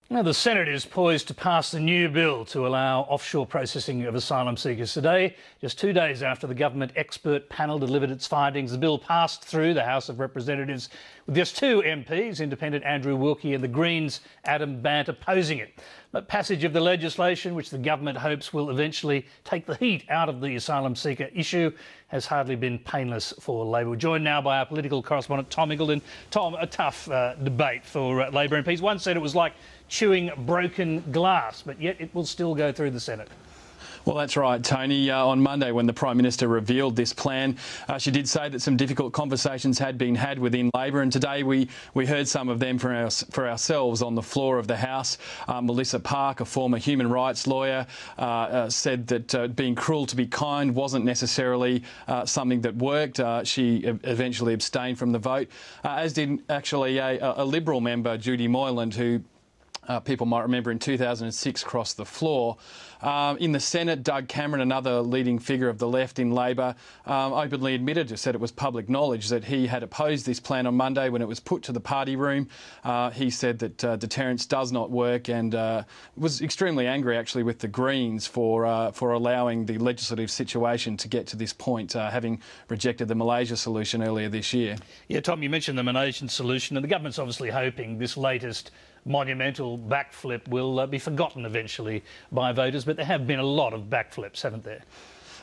Now, the Senate is poised to pass the new bill to allow offshore processing of asylum seekers today. Just 2 days after the government expert panel delivered its findings, the bill passed through the House of Representatives with just two MPs, Independent Andrew Wilkie and the Greens' Adam Bant, opposing it. But passage of the legislation, which the government hopes will eventually take the heat out of the asylum seeker issue, has hardly been painless for Labor. We're joined now by our political correspondent Tom Ingleton. Tom, a tough debate for Labor MPs. One said it was like chewing broken glass, but yet it will still go through the Senate. Well, that's right, Tony. On Monday, when the Prime Minister revealed this plan, she did say that some difficult conversations had been had within Labor, and today we heard some of them for ourselves on the floor of the House. Melissa Park, a former human rights lawyer, said that being cruel to be kind wasn't necessarily something that worked. She eventually abstained from the vote, as did actually a Liberal member, Judy Moyland, who people might remember in 2006 crossed the floor. In the Senate, Doug Cameron, another leading figure of the left in Labor, openly admitted, said it was public knowledge that he had opposed this plan on Monday when it was put to the party room. He said that deterrence does not work, and was extremely angry actually with the Greens for allowing the legislative situation to get to this point, having rejected the Malaysia solution earlier this year. Yeah, Tom, you mentioned the Malaysian solution, and the government's obviously hoping this latest monumental backflip will be forgotten eventually by voters, but there have been a lot of backflips, haven't there?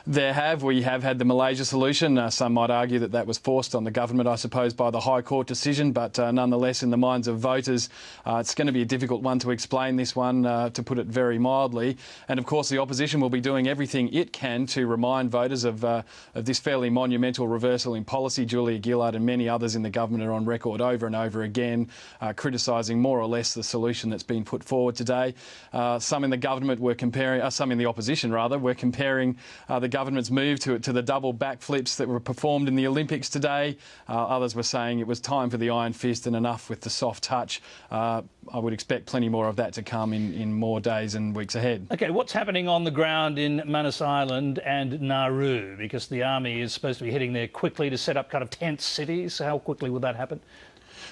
There have. We have had the Malaysia solution. Some might argue that that was forced on the government, I suppose, by the High Court decision, but nonetheless, in the minds of voters, it's going to be a difficult one to explain, this one, to put it very mildly. And of course, the opposition will be doing everything it can to remind voters of this fairly monumental reversal in policy. Julia Gillard and many others in the government are on record over and over again criticising more or less the solution that's been put forward today. Some in the government were comparing, some in the opposition rather, were comparing the government's move to the double backflips that were performed in the Olympics today. Others were saying it was time for the iron fist and enough with the soft touch. I would expect plenty more of that to come in more days and weeks ahead. OK, what's happening on the ground in Manus Island and Nauru? Because the army is supposed to be heading there quickly to set up kind of tent cities. How quickly will that happen?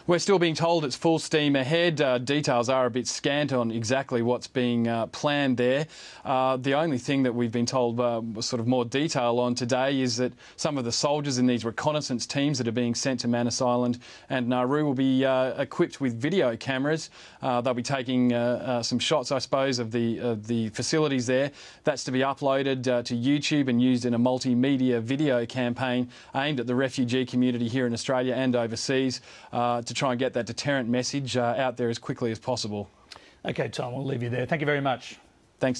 We're still being told it's full steam ahead. Details are a bit scant on exactly what's being planned there. The only thing that we've been told sort of more detail on today is that some of the soldiers in these reconnaissance teams that are being sent to Manus Island and Nauru will be equipped with video cameras. They'll be taking some shots, I suppose, of the facilities there. That's to be uploaded to YouTube and used in a multimedia video campaign aimed at the refugee community here in Australia and overseas, to try and get that deterrent message out there as quickly as possible. OK, Tom, we'll leave you there. Thank you very much. Thanks, Tony.